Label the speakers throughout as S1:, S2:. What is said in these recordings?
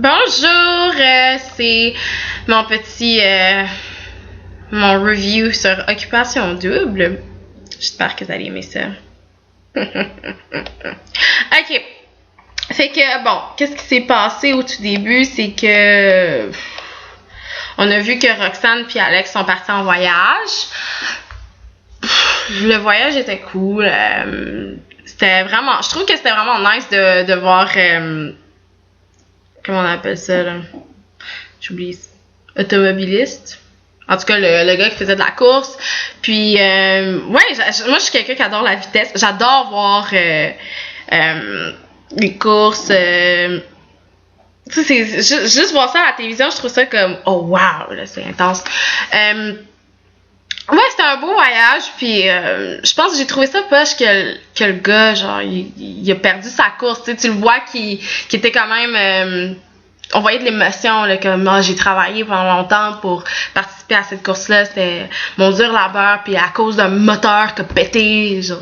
S1: Bonjour, c'est mon petit mon review sur Occupation Double. J'espère que vous allez aimer ça. Ok. Fait que bon, qu'est-ce qui s'est passé au tout début, c'est que on a vu que Roxane puis Alex sont partis en voyage. Le voyage était cool. C'était vraiment, je trouve que c'était vraiment nice de voir comment on appelle ça là? J'oublie. Automobiliste. En tout cas, le gars qui faisait de la course. Puis, ouais, moi, je suis quelqu'un qui adore la vitesse. J'adore voir les courses. Tu sais, c'est juste voir ça à la télévision, je trouve ça comme, oh wow, là, c'est intense. Ouais, c'était un beau voyage, puis je pense que j'ai trouvé ça poche que le gars, genre, il a perdu sa course, tu le vois qu'il était quand même... on voyait de l'émotion, là, comme j'ai travaillé pendant longtemps pour participer à cette course-là, c'était mon dur labeur, puis à cause d'un moteur qui a pété, genre,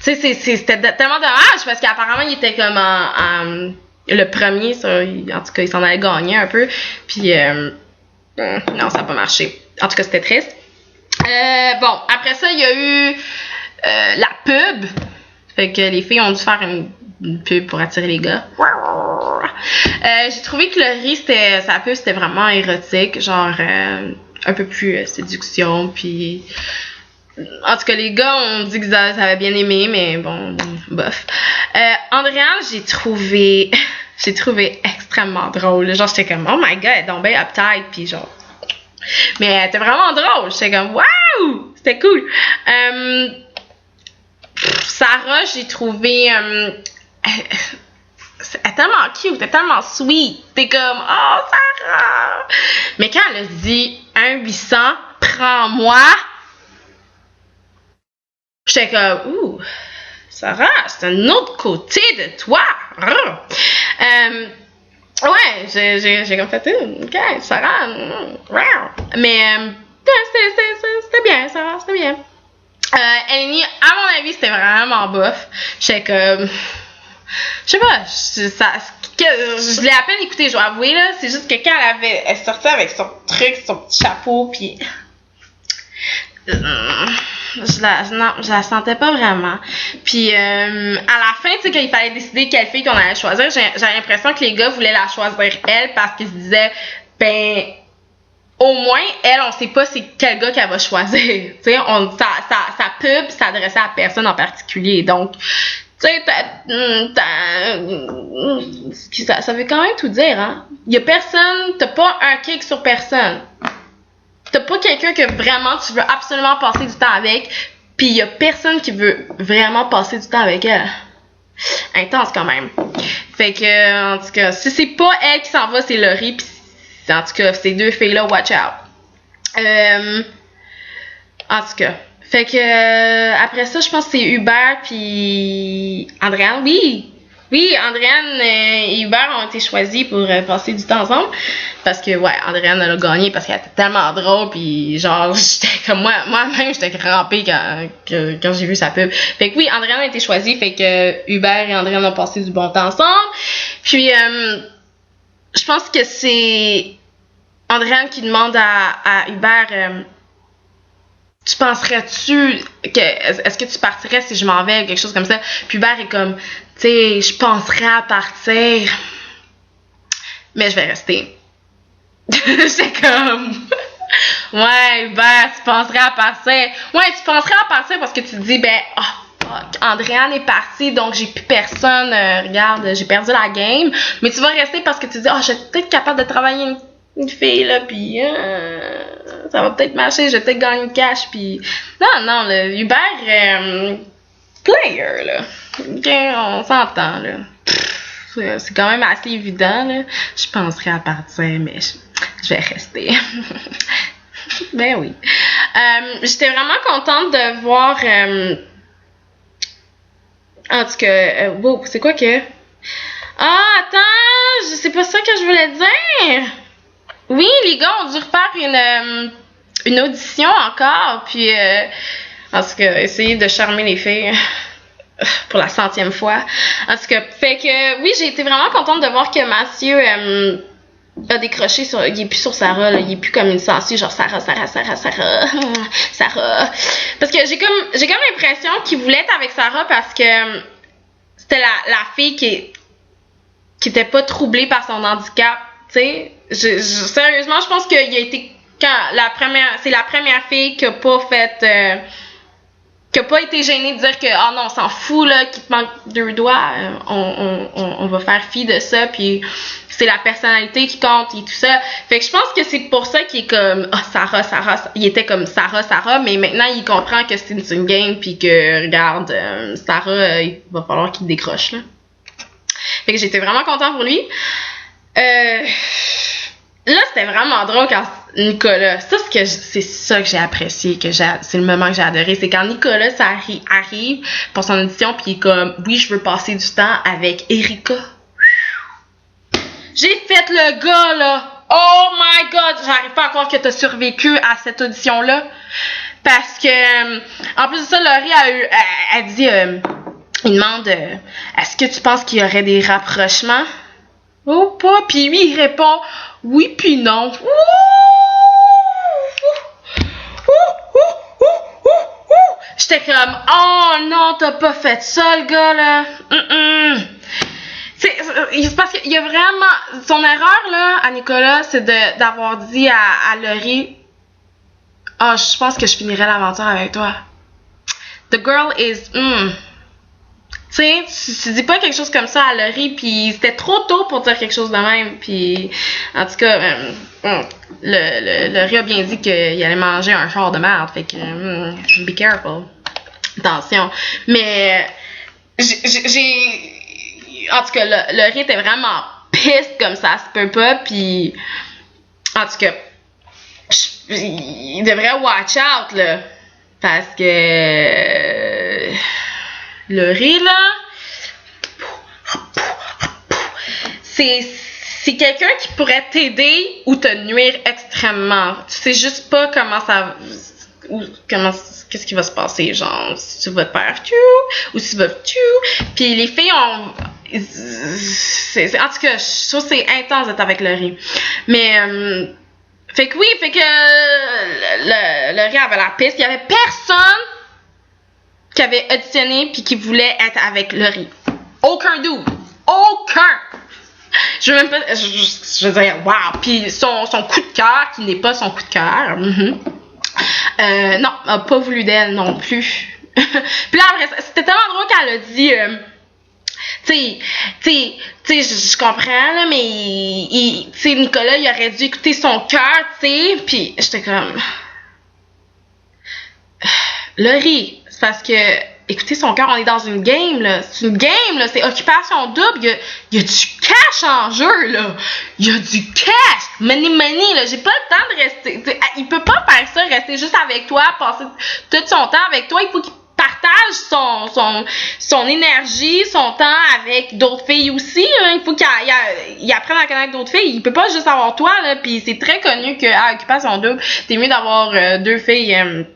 S1: tu sais, c'était tellement dommage, parce qu'apparemment, il était comme le premier, ça, en tout cas, il s'en allait gagner un peu, puis... non, ça n'a pas marché. En tout cas, c'était triste. Bon, après ça, il y a eu la pub. Fait que les filles ont dû faire une pub pour attirer les gars. J'ai trouvé que le riz, sa pub, c'était vraiment érotique. Genre, un peu plus séduction. Puis, en tout cas, les gars ont dit qu'ils avaient bien aimé, mais bon, bof. Andréane, j'ai trouvé extrêmement drôle. Genre, j'étais comme, oh my god, elle est donc bien uptight, puis genre... Mais elle était vraiment drôle. J'étais comme, waouh! C'était cool. Sarah, j'ai trouvé... elle est tellement cute, elle est tellement sweet. T'es comme, oh, Sarah! Mais quand elle a dit 1-800, prends-moi, j'étais comme, ouh, Sarah, c'est un autre côté de toi. Ouais, j'ai comme fait, ok, Sarah, mais c'était bien, Sarah, c'était bien. Eleni, à mon avis, c'était vraiment bof. J'étais comme, je sais pas, je l'ai à peine écouté, je dois avouer, là, c'est juste que quand elle sortait avec son truc, son petit chapeau, puis je la sentais pas vraiment. Puis à la fin, tu sais, quand il fallait décider quelle fille qu'on allait choisir, j'ai l'impression que les gars voulaient la choisir elle parce qu'ils se disaient, ben, au moins, elle, on sait pas c'est quel gars qu'elle va choisir. Tu sais, sa pub s'adressait à personne en particulier. Donc, tu sais, ça veut quand même tout dire, hein. Il y a personne, t'as pas un kick sur personne. T'as pas quelqu'un que vraiment tu veux absolument passer du temps avec, pis y a personne qui veut vraiment passer du temps avec elle. Intense quand même. Fait que, en tout cas, si c'est pas elle qui s'en va, c'est Laurie, pis en tout cas, ces deux filles-là, watch out. En tout cas. Fait que, après ça, je pense que c'est Hubert pis Andréane. Oui, Andréane et Hubert ont été choisis pour passer du temps ensemble. Parce que, ouais, Andréane, elle a gagné parce qu'elle était tellement drôle. Puis, genre, j'étais comme moi-même, j'étais crampée quand j'ai vu sa pub. Fait que oui, Andréane a été choisie. Fait que Hubert et Andréane ont passé du bon temps ensemble. Puis, je pense que c'est Andréane qui demande à Hubert... tu penserais-tu que est-ce que tu partirais si je m'en vais ou quelque chose comme ça? Puis Hubert est comme, tu sais, je penserais à partir, mais je vais rester. C'est comme, ouais, Hubert, tu penserais à partir. Ouais, tu penserais à partir parce que tu te dis, ben, oh, fuck, Andréane est partie, donc j'ai plus personne. Regarde, j'ai perdu la game. Mais tu vas rester parce que tu te dis, oh, je vais peut-être capable de travailler une fille, là, pis ça va peut-être marcher, je vais peut-être gagner du cash, pis... Non, le Hubert, player, là. OK, on s'entend, là. C'est quand même assez évident, là. Je penserais à partir, mais je vais rester. Ben oui. J'étais vraiment contente de voir... en tout cas, wow, c'est quoi que... Ah, attends, c'est pas ça que je voulais dire! Oui, les gars ont dû refaire une audition encore, puis en tout cas, essayer de charmer les filles. pour la 100e fois. En tout cas, fait que oui, j'ai été vraiment contente de voir que Mathieu a décroché sur. Il est plus sur Sarah, là. Il est plus comme une sensée, genre Sarah. Parce que j'ai comme l'impression qu'il voulait être avec Sarah parce que c'était la fille qui était pas troublée par son handicap, tu sais. Sérieusement, je pense qu'il a été c'est la première fille qui a pas fait qui a pas été gênée de dire que oh non, on s'en fout là, qu'il te manque 2 doigts, on va faire fi de ça, puis c'est la personnalité qui compte et tout ça. Fait que je pense que c'est pour ça qu'il est comme Sarah, il était comme Sarah, mais maintenant il comprend que c'est une game puis que regarde Sarah, il va falloir qu'il décroche là. Fait que j'étais vraiment contente pour lui. Là, c'était vraiment drôle quand Nicolas, c'est ça que j'ai apprécié, c'est le moment que j'ai adoré, c'est quand Nicolas arrive pour son audition puis il est comme, oui, je veux passer du temps avec Erika. J'ai fait le gars, là. Oh my god, j'arrive pas à croire que t'as survécu à cette audition-là. Parce que, en plus de ça, Laurie elle dit, il demande, est-ce que tu penses qu'il y aurait des rapprochements? Oh, pas. Puis lui, il répond, oui, puis non. J'étais comme, oh non, t'as pas fait ça, le gars, là. C'est parce qu'il y a vraiment. Son erreur, là, à Nicolas, c'est d'avoir dit à Laurie, je pense que je finirai l'aventure avec toi. The girl is. Tu sais, tu dis pas quelque chose comme ça à Laurie, puis c'était trop tôt pour dire quelque chose de même, puis en tout cas, Laurie a bien dit qu'il allait manger un char de merde, fait que be careful. Attention. Mais en tout cas, Laurie était vraiment piste comme ça se peut pas, puis en tout cas, il devrait watch out, là, parce que Laurie, là, c'est quelqu'un qui pourrait t'aider ou te nuire extrêmement. Tu sais juste pas qu'est-ce qui va se passer, genre, si tu vas te faire ou si tu vas puis les filles ont en tout cas, je trouve que c'est intense d'être avec Laurie. Mais fait que Laurie avait la piste, il y avait personne qui avait auditionné puis qui voulait être avec Laurie. Aucun dude. Aucun. Je veux même pas. Je veux dire, wow. Puis son coup de cœur, qui n'est pas son coup de cœur. Non, a pas voulu d'elle non plus. Puis là, après, c'était tellement drôle qu'elle a dit. Tu sais, je comprends, là, mais tu sais, Nicolas, il aurait dû écouter son cœur, tu sais. Puis j'étais comme. Laurie, c'est parce que, écoutez son cœur, on est dans une game, là. C'est une game, là. C'est occupation double. Il y a du cash en jeu, là. Il y a du cash. Money, là. J'ai pas le temps de rester. T'sais, il peut pas faire ça, rester juste avec toi, passer tout son temps avec toi. Il faut qu'il partage son énergie, son temps avec d'autres filles aussi, là. Il faut qu'il apprenne à connaître d'autres filles. Il peut pas juste avoir toi, là. Puis c'est très connu qu'à occupation double, t'es mieux d'avoir 2 filles.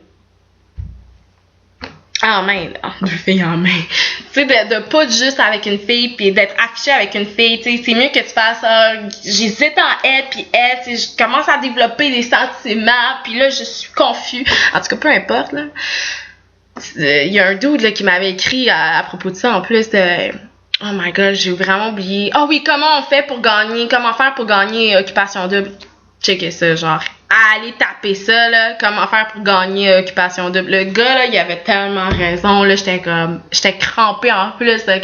S1: En main, là. 2 filles en main. Tu sais, de pas juste avec une fille, puis d'être affiché avec une fille, tu sais, c'est mieux que tu fasses ça. J'hésite en elle, puis elle, tu sais, je commence à développer des sentiments, puis là, je suis confus. En tout cas, peu importe, là. Il y a un dude, là, qui m'avait écrit à propos de ça, en plus, oh my god, j'ai vraiment oublié. Oh oui, comment faire pour gagner Occupation Double? Checker ça, genre, allez taper ça, là, comment faire pour gagner Occupation Double. Le gars, là, il avait tellement raison, là, j'étais crampée en plus, là,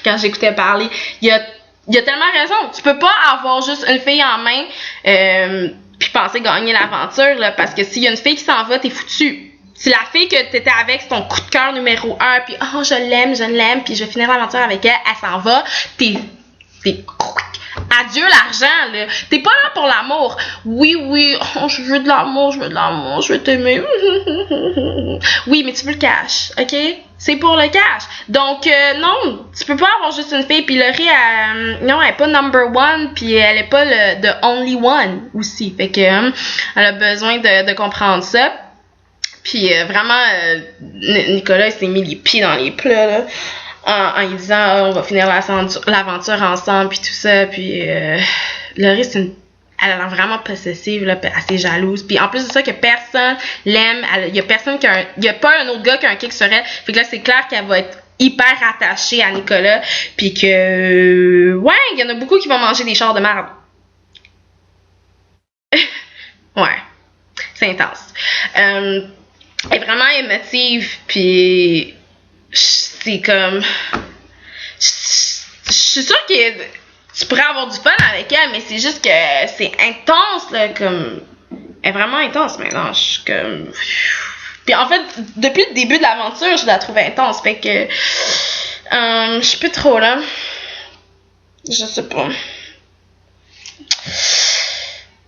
S1: quand j'écoutais parler. Il a tellement raison. Tu peux pas avoir juste une fille en main, puis penser gagner l'aventure, là, parce que s'il y a une fille qui s'en va, t'es foutu. Si la fille que t'étais avec, c'est ton coup de cœur numéro 1, puis je l'aime, puis je vais finir l'aventure avec elle, elle s'en va, t'es adieu l'argent, là. T'es pas là pour l'amour. Oui, je veux de l'amour, je veux t'aimer. Oui, mais tu veux le cash, ok? C'est pour le cash. Donc, non, tu peux pas avoir juste une fille, puis Laurie, non, elle est pas number 1, puis elle est pas the only one aussi. Fait que, elle a besoin de comprendre ça. Puis vraiment, Nicolas, il s'est mis les pieds dans les plats, là. en lui disant on va finir l'aventure ensemble puis tout ça, puis Laurie elle a l'air vraiment possessive, là, assez jalouse. Puis en plus de ça, que personne l'aime, il y a personne il y a pas un autre gars qui a un kick sur elle. Fait que là, c'est clair qu'elle va être hyper attachée à Nicolas. Puis que, ouais, il y en a beaucoup qui vont manger des chars de merde. Ouais, c'est intense. Elle est vraiment émotive, puis c'est comme... Je suis sûre que tu pourrais avoir du fun avec elle, mais c'est juste que c'est intense, là, comme... Elle est vraiment intense maintenant, je suis comme... Puis en fait, depuis le début de l'aventure, je la trouve intense, fait que... je suis plus trop, là. Je sais pas.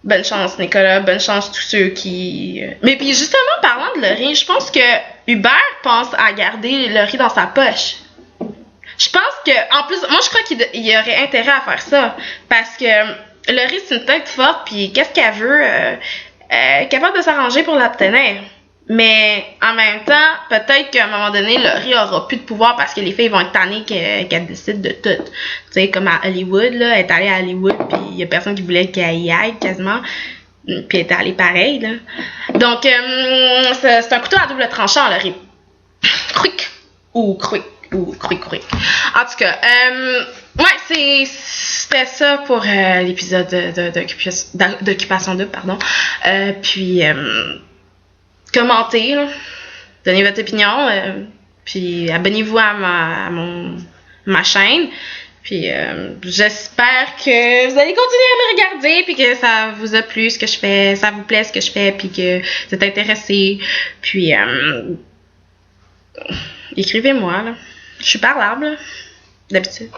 S1: Bonne chance, Nicolas. Bonne chance tous ceux qui... Mais puis justement, parlant de Laurie, je pense que Hubert pense à garder Laurie dans sa poche. Je pense que, en plus, moi je crois qu'il y aurait intérêt à faire ça. Parce que Laurie, c'est une tête forte, puis qu'est-ce qu'elle veut? Capable de s'arranger pour l'obtenir. Mais en même temps, peut-être qu'à un moment donné, Laurie aura plus de pouvoir parce que les filles vont être tannées qu'elle décide de tout. Tu sais, comme à Hollywood, là, elle est allée à Hollywood, puis il y a personne qui voulait qu'elle y aille quasiment. Puis elle est allée pareil, là. Donc, c'est un couteau à double tranchant, Laurie. Cric! Ou cric. Ou cric. En tout cas, ouais, c'était ça pour l'épisode d'Occupation 2, pardon. Puis... commentez, là. Donnez votre opinion, puis abonnez-vous à ma chaîne, puis j'espère que vous allez continuer à me regarder, puis que ça vous a plu ce que je fais, ça vous plaît ce que je fais, puis que vous êtes intéressés, puis écrivez-moi, là. Je suis parlable, là, d'habitude.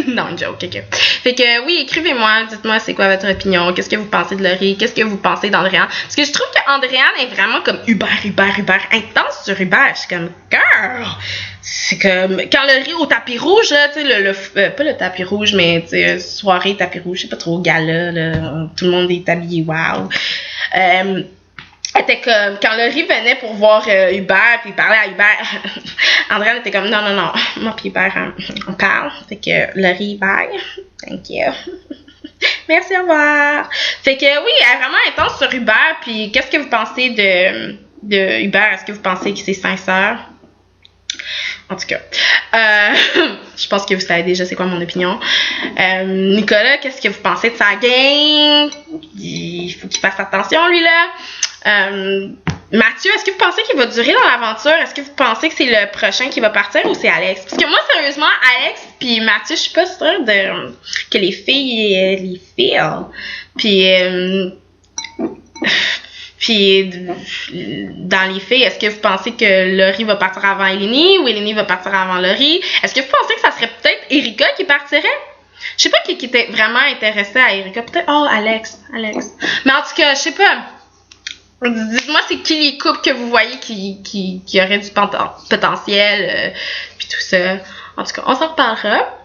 S1: Non, une joke, ok. Fait que oui, écrivez-moi, dites-moi c'est quoi votre opinion, qu'est-ce que vous pensez de Laurie, qu'est-ce que vous pensez d'Andréane. Parce que je trouve qu'Andréane est vraiment comme Hubert intense sur Hubert. Je suis comme, girl! C'est comme, quand Laurie au tapis rouge, là, tu sais, pas le tapis rouge, mais tu sais, soirée tapis rouge, je sais pas trop, gala, là, tout le monde est habillé, wow. Était comme, quand Laurie venait pour voir Hubert, puis parler à Hubert, Andréane était comme, non, moi puis Hubert, on parle. Fait que Laurie, bye. Thank you. Merci, au revoir. Fait que oui, elle est vraiment intense sur Hubert, puis qu'est-ce que vous pensez de Hubert? Est-ce que vous pensez que c'est sincère? En tout cas, je pense que vous savez déjà c'est quoi mon opinion. Nicolas, qu'est-ce que vous pensez de sa gang? Il faut qu'il fasse attention, lui, là. Mathieu, est-ce que vous pensez qu'il va durer dans l'aventure? Est-ce que vous pensez que c'est le prochain qui va partir ou c'est Alex? Parce que moi, sérieusement, Alex puis Mathieu, je suis pas sûre que les filles les filent. Puis dans les filles, est-ce que vous pensez que Laurie va partir avant Eleni ou Eleni va partir avant Laurie? Est-ce que vous pensez que ça serait peut-être Erika qui partirait? Je sais pas qui était vraiment intéressé à Erika. Peut-être, Alex. Mais en tout cas, je sais pas. Dites-moi, c'est qui les couples que vous voyez qui auraient du potentiel, puis tout ça. En tout cas, on s'en reparlera.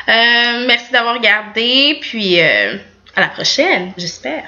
S1: Merci d'avoir regardé, puis à la prochaine, j'espère.